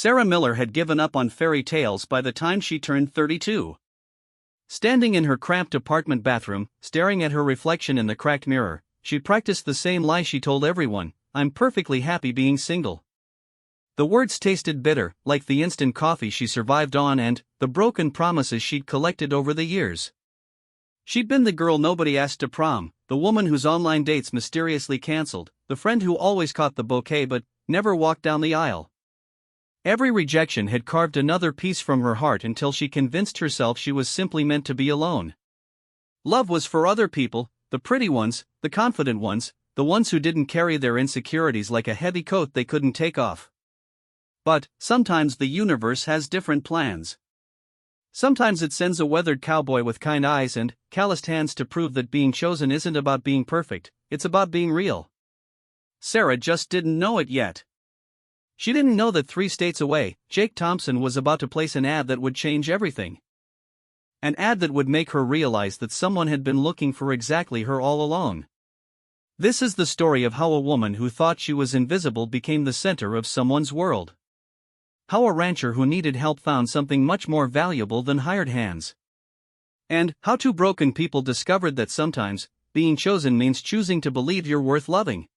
Sarah Miller had given up on fairy tales by the time she turned 32. Standing in her cramped apartment bathroom, staring at her reflection in the cracked mirror, she practiced the same lie she told everyone: "I'm perfectly happy being single." The words tasted bitter, like the instant coffee she survived on and the broken promises she'd collected over the years. She'd been the girl nobody asked to prom, the woman whose online dates mysteriously cancelled, the friend who always caught the bouquet but never walked down the aisle. Every rejection had carved another piece from her heart until she convinced herself she was simply meant to be alone. Love was for other people, the pretty ones, the confident ones, the ones who didn't carry their insecurities like a heavy coat they couldn't take off. But sometimes the universe has different plans. Sometimes it sends a weathered cowboy with kind eyes and calloused hands to prove that being chosen isn't about being perfect, it's about being real. Sarah just didn't know it yet. She didn't know that 3 states away, Jake Thompson was about to place an ad that would change everything. An ad that would make her realize that someone had been looking for exactly her all along. This is the story of how a woman who thought she was invisible became the center of someone's world. How a rancher who needed help found something much more valuable than hired hands. And how 2 broken people discovered that sometimes, being chosen means choosing to believe you're worth loving.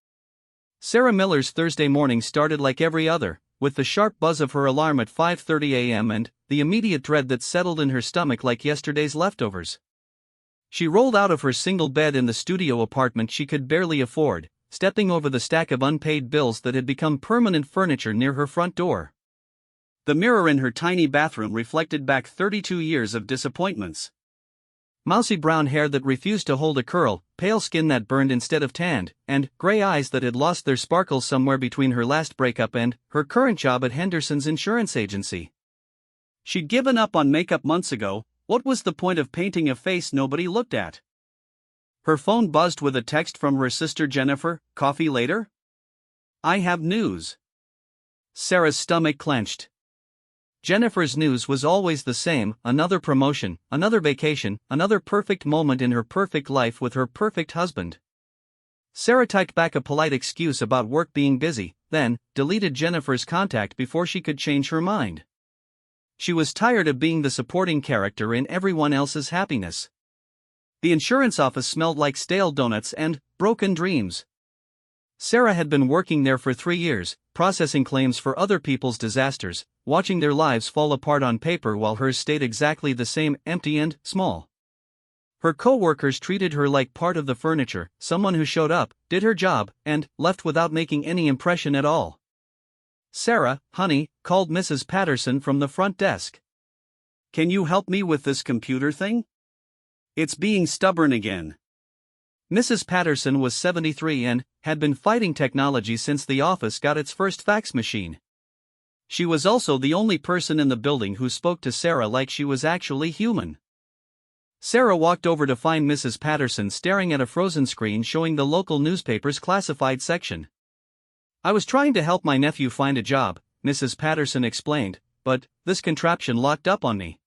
Sarah Miller's Thursday morning started like every other, with the sharp buzz of her alarm at 5:30 a.m. and the immediate dread that settled in her stomach like yesterday's leftovers. She rolled out of her single bed in the studio apartment she could barely afford, stepping over the stack of unpaid bills that had become permanent furniture near her front door. The mirror in her tiny bathroom reflected back 32 years of disappointments. Mousy brown hair that refused to hold a curl, pale skin that burned instead of tanned, and gray eyes that had lost their sparkle somewhere between her last breakup and her current job at Henderson's insurance agency. She'd given up on makeup months ago. What was the point of painting a face nobody looked at? Her phone buzzed with a text from her sister Jennifer: "Coffee later? I have news." Sarah's stomach clenched. Jennifer's news was always the same: another promotion, another vacation, another perfect moment in her perfect life with her perfect husband. Sarah typed back a polite excuse about work being busy, then deleted Jennifer's contact before she could change her mind. She was tired of being the supporting character in everyone else's happiness. The insurance office smelled like stale donuts and broken dreams. Sarah had been working there for 3 years, processing claims for other people's disasters, watching their lives fall apart on paper while hers stayed exactly the same, empty and small. Her co-workers treated her like part of the furniture, someone who showed up, did her job, and left without making any impression at all. "Sarah, honey," called Mrs. Patterson from the front desk. "Can you help me with this computer thing? It's being stubborn again." Mrs. Patterson was 73 and had been fighting technology since the office got its first fax machine. She was also the only person in the building who spoke to Sarah like she was actually human. Sarah walked over to find Mrs. Patterson staring at a frozen screen showing the local newspaper's classified section. "I was trying to help my nephew find a job," Mrs. Patterson explained, "but this contraption locked up on me.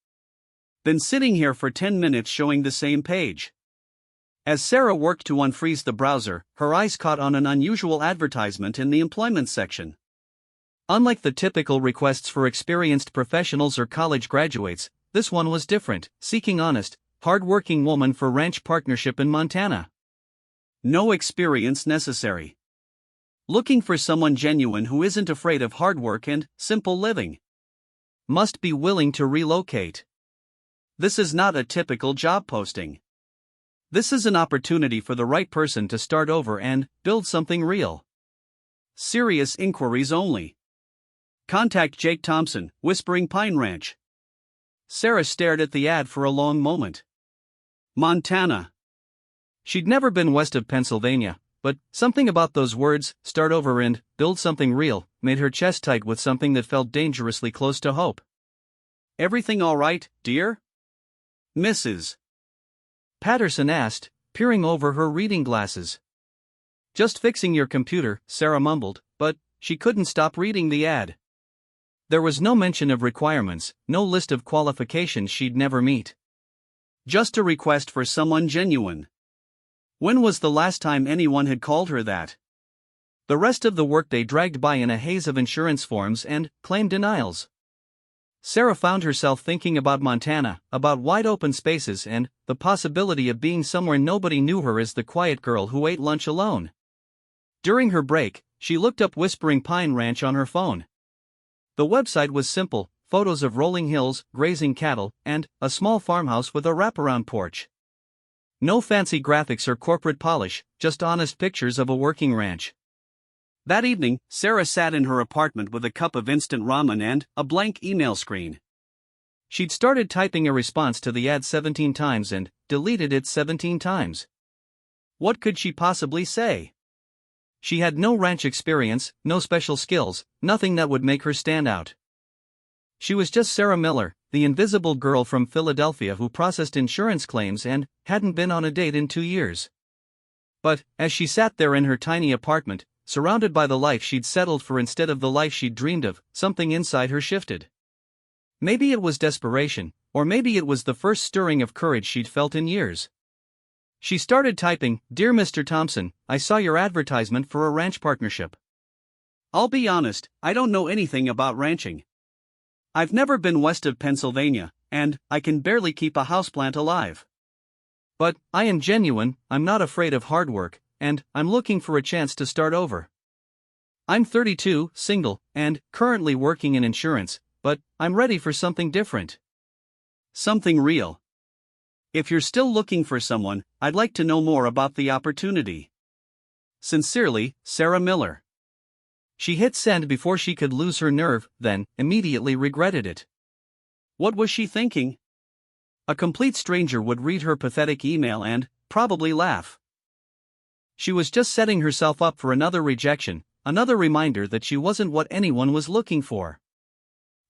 Been sitting here for 10 minutes showing the same page." As Sarah worked to unfreeze the browser, her eyes caught on an unusual advertisement in the employment section. Unlike the typical requests for experienced professionals or college graduates, this one was different: seeking honest, hard-working woman for ranch partnership in Montana. No experience necessary. Looking for someone genuine who isn't afraid of hard work and simple living. Must be willing to relocate. This is not a typical job posting. This is an opportunity for the right person to start over and build something real. Serious inquiries only. Contact Jake Thompson, Whispering Pine Ranch. Sarah stared at the ad for a long moment. Montana. She'd never been west of Pennsylvania, but something about those words, start over and build something real, made her chest tight with something that felt dangerously close to hope. "Everything all right, dear?" Mrs. Patterson asked, peering over her reading glasses. "Just fixing your computer," Sarah mumbled, but she couldn't stop reading the ad. There was no mention of requirements, no list of qualifications she'd never meet. Just a request for someone genuine. When was the last time anyone had called her that? The rest of the workday dragged by in a haze of insurance forms and claim denials. Sarah found herself thinking about Montana, about wide-open spaces and the possibility of being somewhere nobody knew her as the quiet girl who ate lunch alone. During her break, she looked up Whispering Pine Ranch on her phone. The website was simple: photos of rolling hills, grazing cattle, and a small farmhouse with a wraparound porch. No fancy graphics or corporate polish, just honest pictures of a working ranch. That evening, Sarah sat in her apartment with a cup of instant ramen and a blank email screen. She'd started typing a response to the ad 17 times and deleted it 17 times. What could she possibly say? She had no ranch experience, no special skills, nothing that would make her stand out. She was just Sarah Miller, the invisible girl from Philadelphia who processed insurance claims and hadn't been on a date in 2 years. But, as she sat there in her tiny apartment, surrounded by the life she'd settled for instead of the life she'd dreamed of, something inside her shifted. Maybe it was desperation, or maybe it was the first stirring of courage she'd felt in years. She started typing, "Dear Mr. Thompson, I saw your advertisement for a ranch partnership. I'll be honest, I don't know anything about ranching. I've never been west of Pennsylvania, and I can barely keep a houseplant alive. But I am genuine, I'm not afraid of hard work, and I'm looking for a chance to start over. I'm 32, single, and currently working in insurance, but I'm ready for something different. Something real. If you're still looking for someone, I'd like to know more about the opportunity. Sincerely, Sarah Miller." She hit send before she could lose her nerve, then immediately regretted it. What was she thinking? A complete stranger would read her pathetic email and probably laugh. She was just setting herself up for another rejection, another reminder that she wasn't what anyone was looking for.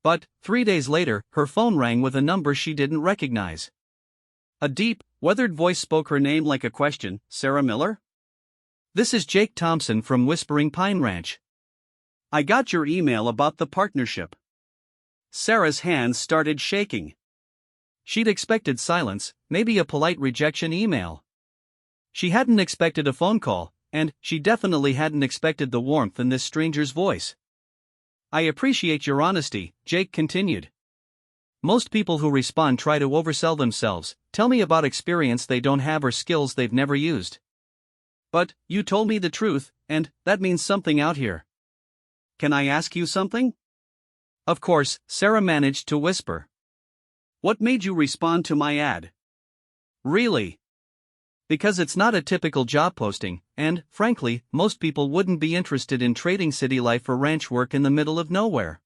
But 3 days later, her phone rang with a number she didn't recognize. A deep, weathered voice spoke her name like a question. "Sarah Miller? This is Jake Thompson from Whispering Pine Ranch. I got your email about the partnership." Sarah's hands started shaking. She'd expected silence, maybe a polite rejection email. She hadn't expected a phone call, and she definitely hadn't expected the warmth in this stranger's voice. "I appreciate your honesty," Jake continued. "Most people who respond try to oversell themselves, tell me about experience they don't have or skills they've never used. But you told me the truth, and that means something out here. Can I ask you something?" Of course, Sarah managed to whisper. "What made you respond to my ad?" "Really?" "Because it's not a typical job posting, and, frankly, most people wouldn't be interested in trading city life for ranch work in the middle of nowhere."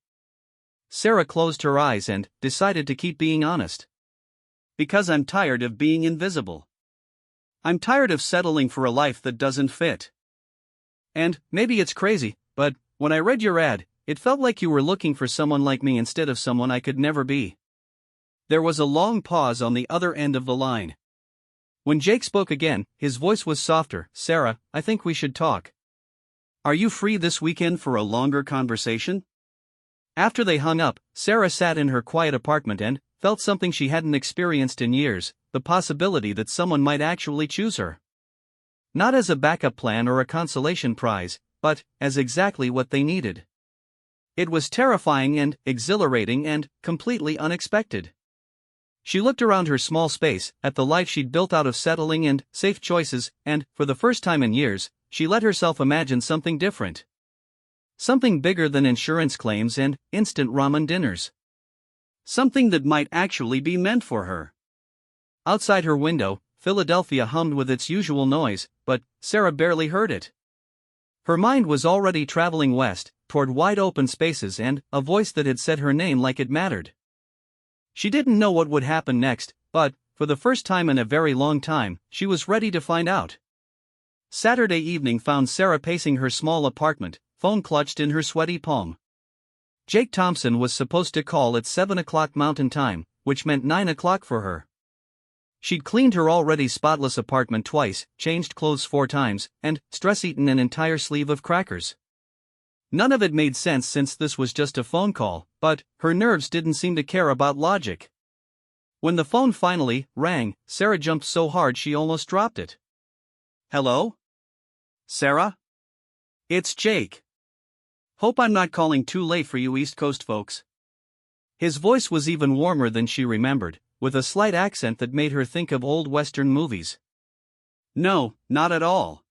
Sarah closed her eyes and decided to keep being honest. "Because I'm tired of being invisible. I'm tired of settling for a life that doesn't fit. And maybe it's crazy, but when I read your ad, it felt like you were looking for someone like me instead of someone I could never be." There was a long pause on the other end of the line. When Jake spoke again, his voice was softer. "Sarah, I think we should talk. Are you free this weekend for a longer conversation?" After they hung up, Sarah sat in her quiet apartment and felt something she hadn't experienced in years, the possibility that someone might actually choose her. Not as a backup plan or a consolation prize, but as exactly what they needed. It was terrifying and exhilarating and completely unexpected. She looked around her small space, at the life she'd built out of settling and safe choices, and, for the first time in years, she let herself imagine something different. Something bigger than insurance claims and instant ramen dinners. Something that might actually be meant for her. Outside her window, Philadelphia hummed with its usual noise, but Sarah barely heard it. Her mind was already traveling west, toward wide-open spaces and a voice that had said her name like it mattered. She didn't know what would happen next, but, for the first time in a very long time, she was ready to find out. Saturday evening found Sarah pacing her small apartment, phone clutched in her sweaty palm. Jake Thompson was supposed to call at 7 o'clock Mountain Time, which meant 9 o'clock for her. She'd cleaned her already spotless apartment twice, changed clothes 4 times, and stress-eaten an entire sleeve of crackers. None of it made sense since this was just a phone call, but her nerves didn't seem to care about logic. When the phone finally rang, Sarah jumped so hard she almost dropped it. "Hello? Sarah?" It's Jake. Hope I'm not calling too late for you East Coast folks. His voice was even warmer than she remembered, with a slight accent that made her think of old Western movies. No, not at all.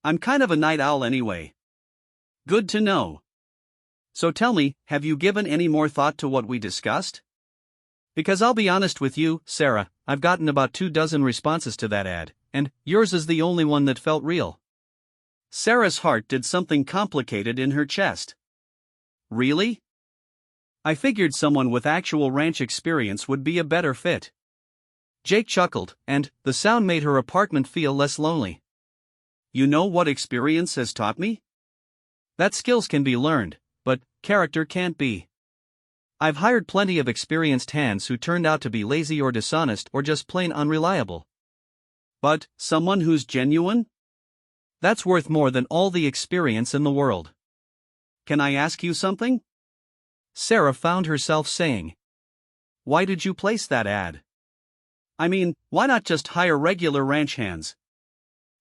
I'm kind of a night owl anyway. Good to know. So tell me, have you given any more thought to what we discussed? Because I'll be honest with you, Sarah, I've gotten about 24 responses to that ad, and yours is the only one that felt real. Sarah's heart did something complicated in her chest. Really? I figured someone with actual ranch experience would be a better fit. Jake chuckled, and the sound made her apartment feel less lonely. You know what experience has taught me? That skills can be learned, but character can't be. I've hired plenty of experienced hands who turned out to be lazy or dishonest or just plain unreliable. But someone who's genuine? That's worth more than all the experience in the world. Can I ask you something? Sarah found herself saying. Why did you place that ad? I mean, why not just hire regular ranch hands?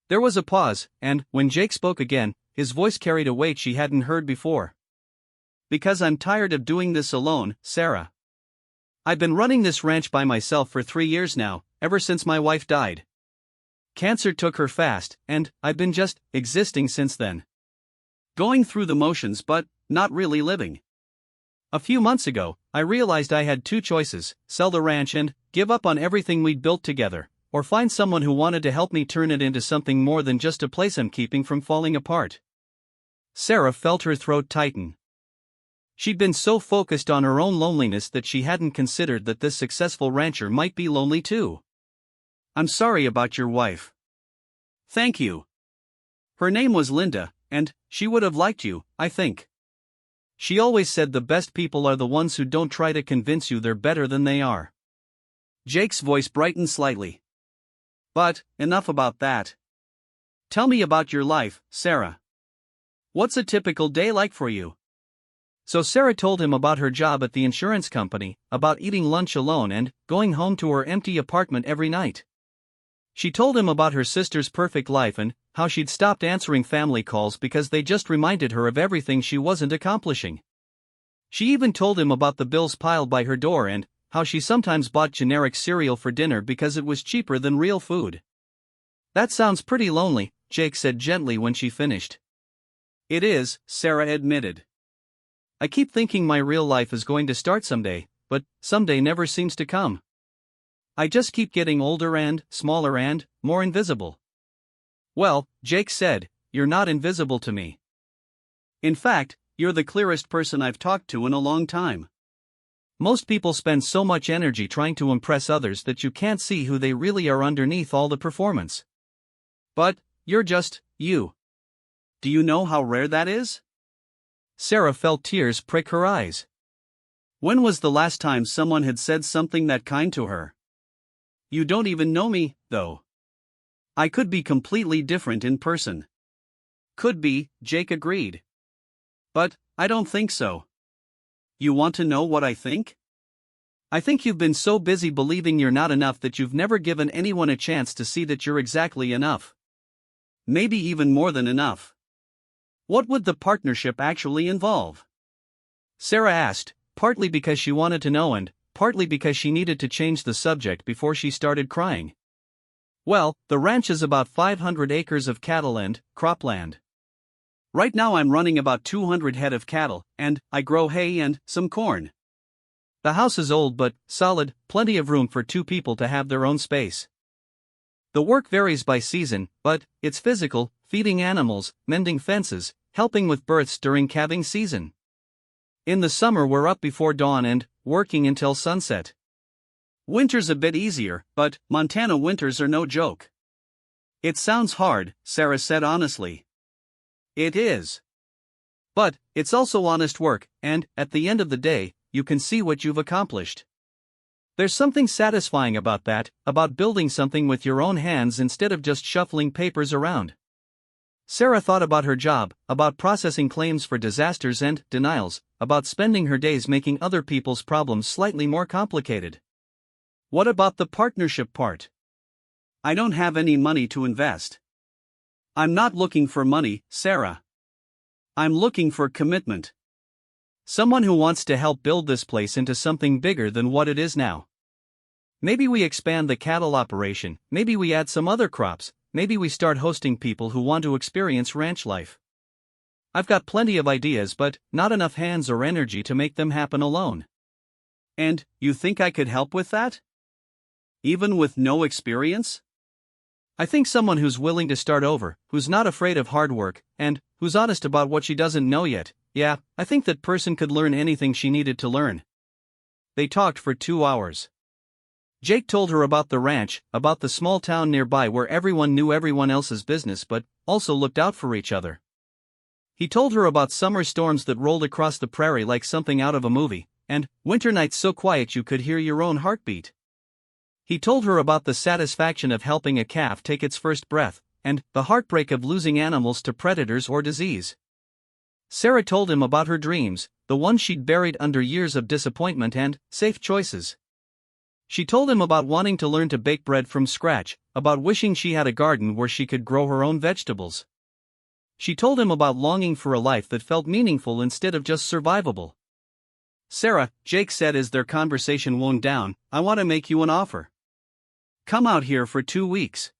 There was a pause, and when Jake spoke again, his voice carried a weight she hadn't heard before. Because I'm tired of doing this alone, Sarah. I've been running this ranch by myself for 3 years now, ever since my wife died. Cancer took her fast, and I've been just existing since then. Going through the motions but not really living. A few months ago, I realized I had 2 choices, sell the ranch and give up on everything we'd built together, or find someone who wanted to help me turn it into something more than just a place I'm keeping from falling apart. Sarah felt her throat tighten. She'd been so focused on her own loneliness that she hadn't considered that this successful rancher might be lonely too. I'm sorry about your wife. Thank you. Her name was Linda, and she would have liked you, I think. She always said the best people are the ones who don't try to convince you they're better than they are. Jake's voice brightened slightly. But, enough about that. Tell me about your life, Sarah. What's a typical day like for you? So Sarah told him about her job at the insurance company, about eating lunch alone and going home to her empty apartment every night. She told him about her sister's perfect life and how she'd stopped answering family calls because they just reminded her of everything she wasn't accomplishing. She even told him about the bills piled by her door and how she sometimes bought generic cereal for dinner because it was cheaper than real food. That sounds pretty lonely, Jake said gently when she finished. It is, Sarah admitted. I keep thinking my real life is going to start someday, but someday never seems to come. I just keep getting older and smaller and more invisible. Well, Jake said, you're not invisible to me. In fact, you're the clearest person I've talked to in a long time. Most people spend so much energy trying to impress others that you can't see who they really are underneath all the performance. But you're just you. Do you know how rare that is? Sarah felt tears prick her eyes. When was the last time someone had said something that kind to her? You don't even know me, though. I could be completely different in person. Could be, Jake agreed. But I don't think so. You want to know what I think? I think you've been so busy believing you're not enough that you've never given anyone a chance to see that you're exactly enough. Maybe even more than enough. What would the partnership actually involve? Sarah asked, partly because she wanted to know and partly because she needed to change the subject before she started crying. Well, the ranch is about 500 acres of cattle and cropland. Right now I'm running about 200 head of cattle, and I grow hay and some corn. The house is old but solid, plenty of room for 2 people to have their own space. The work varies by season, but it's physical, feeding animals, mending fences, helping with births during calving season. In the summer we're up before dawn and working until sunset. Winter's a bit easier, but Montana winters are no joke. It sounds hard, Sarah said honestly. It is. But it's also honest work, and at the end of the day, you can see what you've accomplished. There's something satisfying about that, about building something with your own hands instead of just shuffling papers around. Sarah thought about her job, about processing claims for disasters and denials, about spending her days making other people's problems slightly more complicated. What about the partnership part? I don't have any money to invest. I'm not looking for money, Sarah. I'm looking for commitment. Someone who wants to help build this place into something bigger than what it is now. Maybe we expand the cattle operation, maybe we add some other crops, maybe we start hosting people who want to experience ranch life. I've got plenty of ideas, but not enough hands or energy to make them happen alone. And, you think I could help with that? Even with no experience? I think someone who's willing to start over, who's not afraid of hard work, and who's honest about what she doesn't know yet. Yeah, I think that person could learn anything she needed to learn. They talked for 2 hours. Jake told her about the ranch, about the small town nearby where everyone knew everyone else's business but also looked out for each other. He told her about summer storms that rolled across the prairie like something out of a movie, and winter nights so quiet you could hear your own heartbeat. He told her about the satisfaction of helping a calf take its first breath, and the heartbreak of losing animals to predators or disease. Sarah told him about her dreams, the ones she'd buried under years of disappointment and safe choices. She told him about wanting to learn to bake bread from scratch, about wishing she had a garden where she could grow her own vegetables. She told him about longing for a life that felt meaningful instead of just survivable. Sarah, Jake said as their conversation wound down, I want to make you an offer. Come out here for 2 weeks.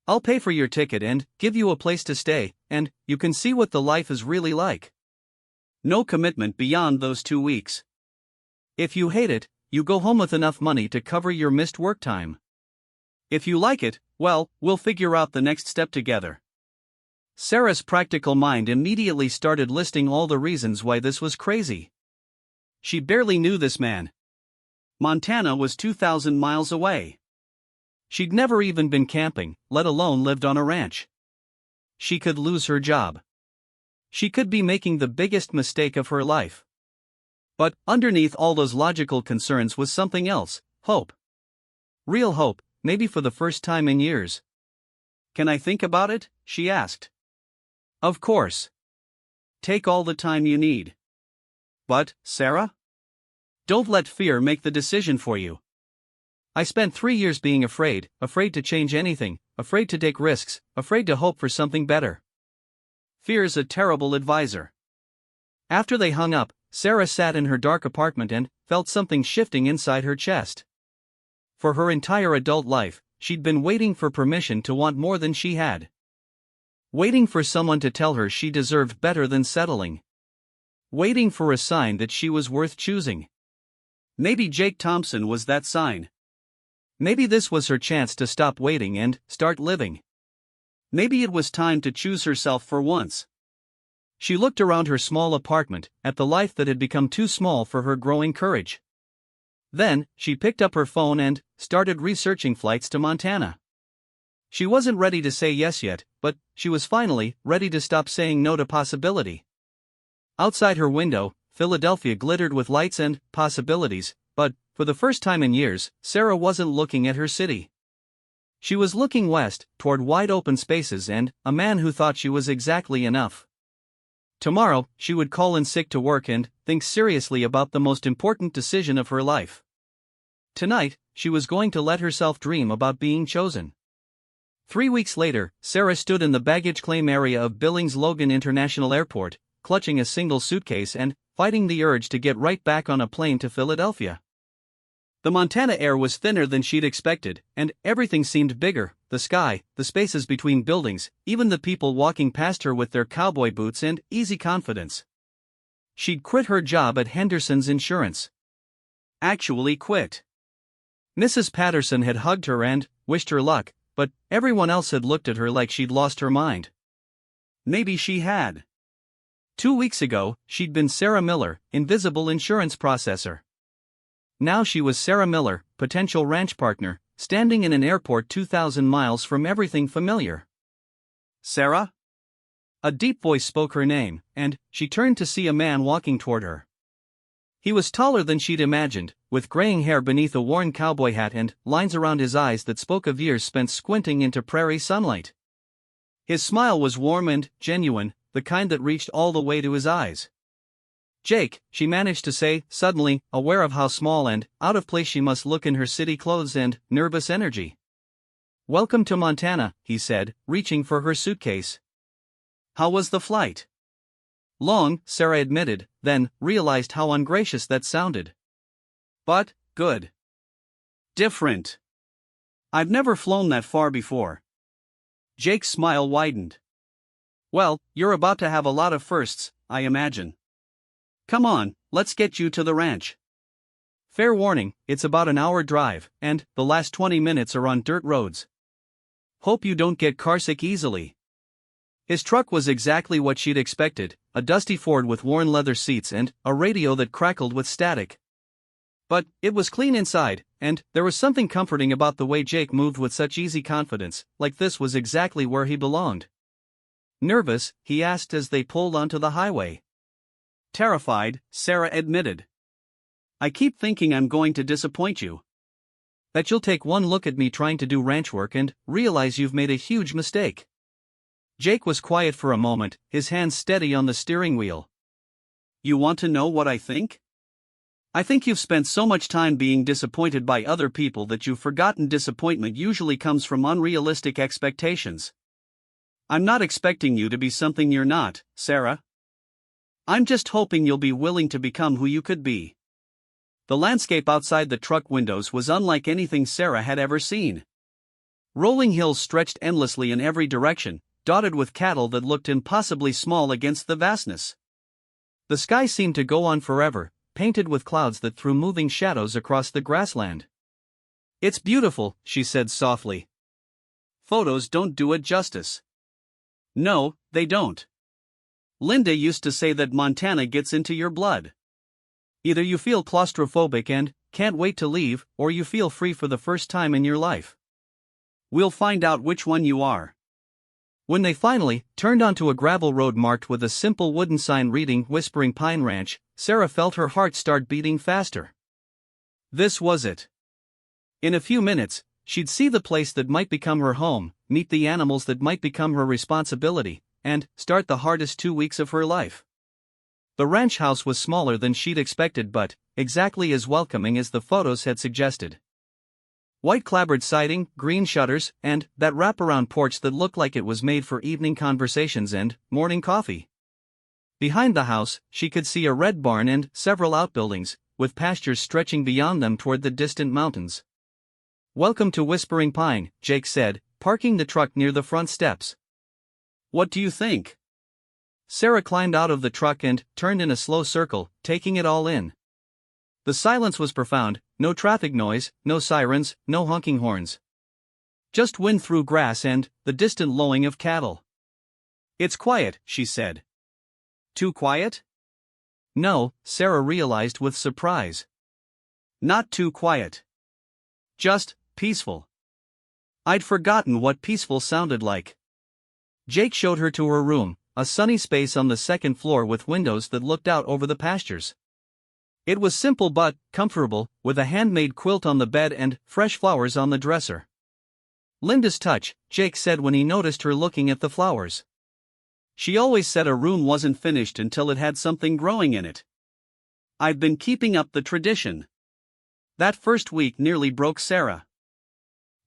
I'll pay for your ticket and give you a place to stay, and you can see what the life is really like. No commitment beyond those 2 weeks. If you hate it, you go home with enough money to cover your missed work time. If you like it, well, we'll figure out the next step together. Sarah's practical mind immediately started listing all the reasons why this was crazy. She barely knew this man. Montana was 2,000 miles away. She'd never even been camping, let alone lived on a ranch. She could lose her job. She could be making the biggest mistake of her life. But underneath all those logical concerns was something else, hope. Real hope, maybe for the first time in years. Can I think about it? She asked. Of course. Take all the time you need. But, Sarah? Don't let fear make the decision for you. I spent 3 years being afraid to change anything, afraid to take risks, afraid to hope for something better. Fear's a terrible advisor. After they hung up, Sarah sat in her dark apartment and felt something shifting inside her chest. For her entire adult life, she'd been waiting for permission to want more than she had. Waiting for someone to tell her she deserved better than settling. Waiting for a sign that she was worth choosing. Maybe Jake Thompson was that sign. Maybe this was her chance to stop waiting and start living. Maybe it was time to choose herself for once. She looked around her small apartment, at the life that had become too small for her growing courage. Then, she picked up her phone and started researching flights to Montana. She wasn't ready to say yes yet, but she was finally ready to stop saying no to possibility. Outside her window, Philadelphia glittered with lights and possibilities, but, for the first time in years, Sarah wasn't looking at her city. She was looking west, toward wide open spaces and a man who thought she was exactly enough. Tomorrow, she would call in sick to work and think seriously about the most important decision of her life. Tonight, she was going to let herself dream about being chosen. 3 weeks later, Sarah stood in the baggage claim area of Billings Logan International Airport, clutching a single suitcase and fighting the urge to get right back on a plane to Philadelphia. The Montana air was thinner than she'd expected, and everything seemed bigger: the sky, the spaces between buildings, even the people walking past her with their cowboy boots and easy confidence. She'd quit her job at Henderson's Insurance. Actually quit. Mrs. Patterson had hugged her and wished her luck, but everyone else had looked at her like she'd lost her mind. Maybe she had. 2 weeks ago, she'd been Sarah Miller, invisible insurance processor. Now she was Sarah Miller, potential ranch partner, standing in an airport 2,000 miles from everything familiar. Sarah? A deep voice spoke her name, and she turned to see a man walking toward her. He was taller than she'd imagined, with graying hair beneath a worn cowboy hat and lines around his eyes that spoke of years spent squinting into prairie sunlight. His smile was warm and genuine, the kind that reached all the way to his eyes. Jake, she managed to say, suddenly, aware of how small and out of place she must look in her city clothes and nervous energy. Welcome to Montana, he said, reaching for her suitcase. How was the flight? Long, Sarah admitted, then realized how ungracious that sounded. But, good. Different. I've never flown that far before. Jake's smile widened. Well, you're about to have a lot of firsts, I imagine. Come on, let's get you to the ranch. Fair warning, it's about an hour drive, and the last 20 minutes are on dirt roads. Hope you don't get carsick easily. His truck was exactly what she'd expected, a dusty Ford with worn leather seats and a radio that crackled with static. But it was clean inside, and there was something comforting about the way Jake moved with such easy confidence, like this was exactly where he belonged. Nervous, he asked as they pulled onto the highway. Terrified, Sarah admitted. I keep thinking I'm going to disappoint you. That you'll take one look at me trying to do ranch work and realize you've made a huge mistake. Jake was quiet for a moment, his hands steady on the steering wheel. You want to know what I think? I think you've spent so much time being disappointed by other people that you've forgotten disappointment usually comes from unrealistic expectations. I'm not expecting you to be something you're not, Sarah. I'm just hoping you'll be willing to become who you could be. The landscape outside the truck windows was unlike anything Sarah had ever seen. Rolling hills stretched endlessly in every direction, dotted with cattle that looked impossibly small against the vastness. The sky seemed to go on forever, painted with clouds that threw moving shadows across the grassland. It's beautiful, she said softly. Photos don't do it justice. No, they don't. Linda used to say that Montana gets into your blood. Either you feel claustrophobic and can't wait to leave, or you feel free for the first time in your life. We'll find out which one you are. When they finally turned onto a gravel road marked with a simple wooden sign reading Whispering Pine Ranch, Sarah felt her heart start beating faster. This was it. In a few minutes, she'd see the place that might become her home, meet the animals that might become her responsibility, and start the hardest 2 weeks of her life. The ranch house was smaller than she'd expected but exactly as welcoming as the photos had suggested. White clapboard siding, green shutters, and that wraparound porch that looked like it was made for evening conversations and morning coffee. Behind the house, she could see a red barn and several outbuildings, with pastures stretching beyond them toward the distant mountains. Welcome to Whispering Pine, Jake said, parking the truck near the front steps. What do you think? Sarah climbed out of the truck and turned in a slow circle, taking it all in. The silence was profound, no traffic noise, no sirens, no honking horns. Just wind through grass and the distant lowing of cattle. It's quiet, she said. Too quiet? No, Sarah realized with surprise. Not too quiet. Just peaceful. I'd forgotten what peaceful sounded like. Jake showed her to her room, a sunny space on the second floor with windows that looked out over the pastures. It was simple but comfortable, with a handmade quilt on the bed and fresh flowers on the dresser. Linda's touch, Jake said when he noticed her looking at the flowers. She always said a room wasn't finished until it had something growing in it. I've been keeping up the tradition. That first week nearly broke Sarah.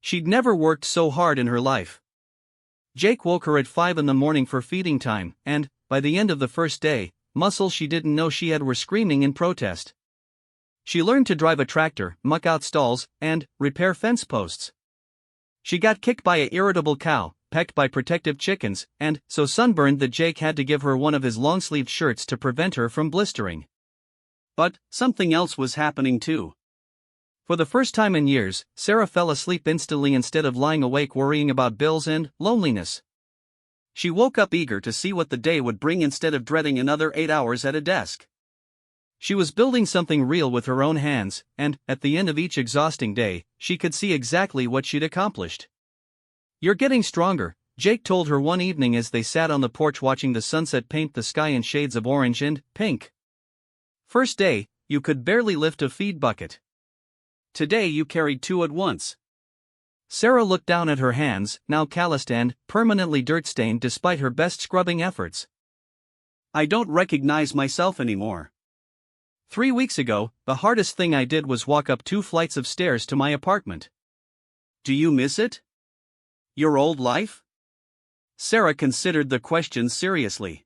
She'd never worked so hard in her life. Jake woke her at 5 in the morning for feeding time, and, by the end of the first day, muscles she didn't know she had were screaming in protest. She learned to drive a tractor, muck out stalls, and repair fence posts. She got kicked by an irritable cow, pecked by protective chickens, and so sunburned that Jake had to give her one of his long-sleeved shirts to prevent her from blistering. But something else was happening too. For the first time in years, Sarah fell asleep instantly instead of lying awake worrying about bills and loneliness. She woke up eager to see what the day would bring instead of dreading another 8 hours at a desk. She was building something real with her own hands, and, at the end of each exhausting day, she could see exactly what she'd accomplished. You're getting stronger, Jake told her one evening as they sat on the porch watching the sunset paint the sky in shades of orange and pink. First day, you could barely lift a feed bucket. Today you carried 2 at once. Sarah looked down at her hands, now calloused and permanently dirt-stained despite her best scrubbing efforts. I don't recognize myself anymore. 3 weeks ago, the hardest thing I did was walk up 2 flights of stairs to my apartment. Do you miss it? Your old life? Sarah considered the question seriously.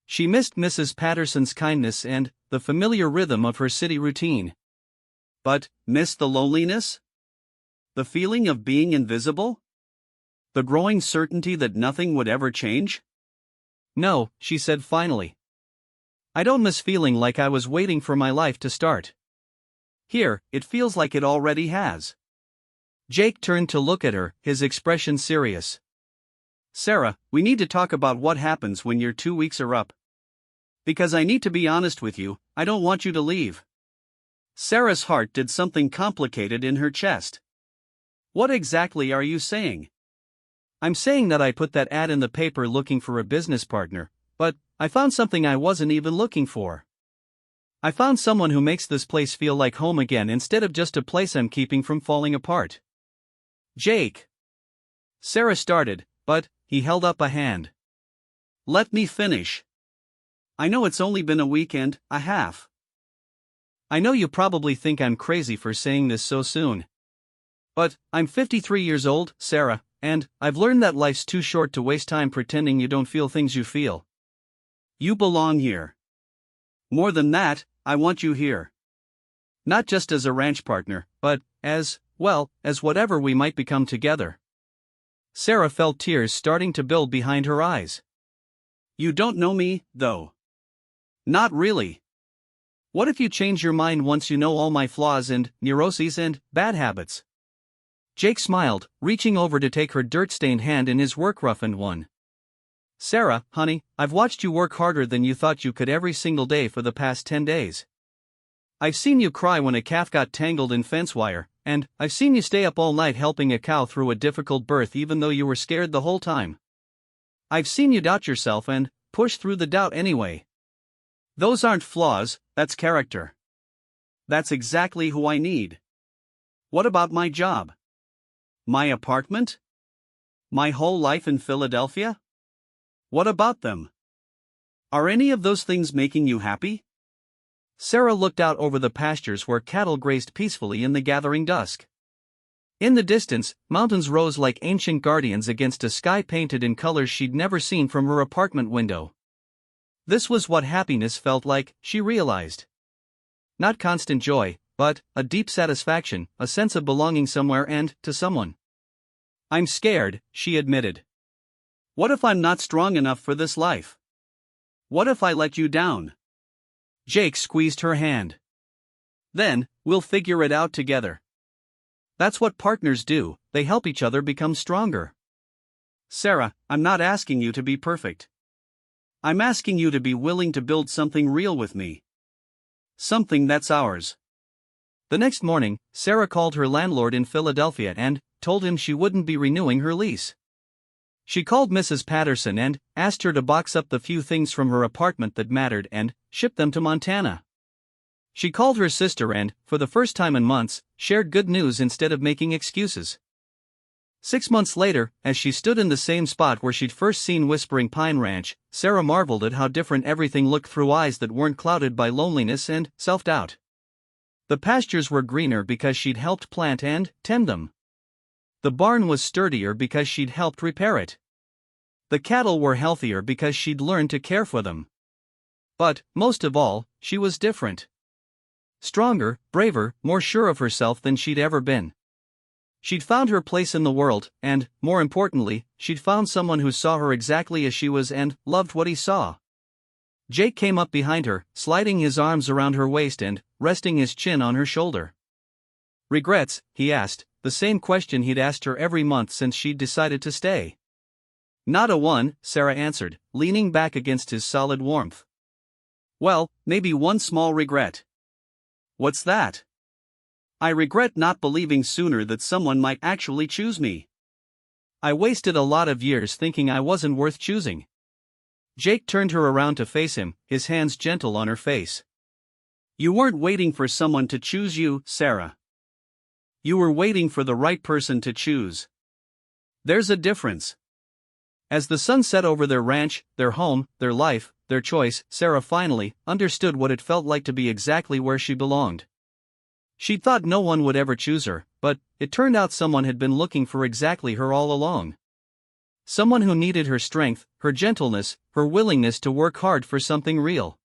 She missed Mrs. Patterson's kindness and the familiar rhythm of her city routine. But, miss the loneliness? The feeling of being invisible? The growing certainty that nothing would ever change? No, she said finally. I don't miss feeling like I was waiting for my life to start. Here, it feels like it already has. Jake turned to look at her, his expression serious. Sarah, we need to talk about what happens when your 2 weeks are up. Because I need to be honest with you, I don't want you to leave. Sarah's heart did something complicated in her chest. What exactly are you saying? I'm saying that I put that ad in the paper looking for a business partner, but I found something I wasn't even looking for. I found someone who makes this place feel like home again instead of just a place I'm keeping from falling apart. Jake. Sarah started, but he held up a hand. Let me finish. I know it's only been a week and a half. I know you probably think I'm crazy for saying this so soon. But I'm 53 years old, Sarah, and I've learned that life's too short to waste time pretending you don't feel things you feel. You belong here. More than that, I want you here. Not just as a ranch partner, but as, well, as whatever we might become together. Sarah felt tears starting to build behind her eyes. You don't know me, though. Not really. What if you change your mind once you know all my flaws and neuroses and bad habits? Jake smiled, reaching over to take her dirt-stained hand in his work-roughened one. Sarah, honey, I've watched you work harder than you thought you could every single day for the past 10 days. I've seen you cry when a calf got tangled in fence wire, and I've seen you stay up all night helping a cow through a difficult birth even though you were scared the whole time. I've seen you doubt yourself and push through the doubt anyway. Those aren't flaws, that's character. That's exactly who I need. What about my job? My apartment? My whole life in Philadelphia? What about them? Are any of those things making you happy? Sarah looked out over the pastures where cattle grazed peacefully in the gathering dusk. In the distance, mountains rose like ancient guardians against a sky painted in colors she'd never seen from her apartment window. This was what happiness felt like, she realized. Not constant joy, but a deep satisfaction, a sense of belonging somewhere and to someone. I'm scared, she admitted. What if I'm not strong enough for this life? What if I let you down? Jake squeezed her hand. Then, we'll figure it out together. That's what partners do, they help each other become stronger. Sarah, I'm not asking you to be perfect. I'm asking you to be willing to build something real with me. Something that's ours. The next morning, Sarah called her landlord in Philadelphia and told him she wouldn't be renewing her lease. She called Mrs. Patterson and asked her to box up the few things from her apartment that mattered and ship them to Montana. She called her sister and, for the first time in months, shared good news instead of making excuses. 6 months later, as she stood in the same spot where she'd first seen Whispering Pine Ranch, Sarah marveled at how different everything looked through eyes that weren't clouded by loneliness and self-doubt. The pastures were greener because she'd helped plant and tend them. The barn was sturdier because she'd helped repair it. The cattle were healthier because she'd learned to care for them. But, most of all, she was different. Stronger, braver, more sure of herself than she'd ever been. She'd found her place in the world, and, more importantly, she'd found someone who saw her exactly as she was and loved what he saw. Jake came up behind her, sliding his arms around her waist and resting his chin on her shoulder. Regrets, he asked, the same question he'd asked her every month since she'd decided to stay. Not a one, Sarah answered, leaning back against his solid warmth. Well, maybe one small regret. What's that? I regret not believing sooner that someone might actually choose me. I wasted a lot of years thinking I wasn't worth choosing. Jake turned her around to face him, his hands gentle on her face. You weren't waiting for someone to choose you, Sarah. You were waiting for the right person to choose. There's a difference. As the sun set over their ranch, their home, their life, their choice, Sarah finally understood what it felt like to be exactly where she belonged. She'd thought no one would ever choose her, but it turned out someone had been looking for exactly her all along. Someone who needed her strength, her gentleness, her willingness to work hard for something real.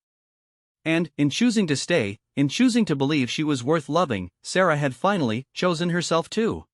And, in choosing to stay, in choosing to believe she was worth loving, Sarah had finally chosen herself too.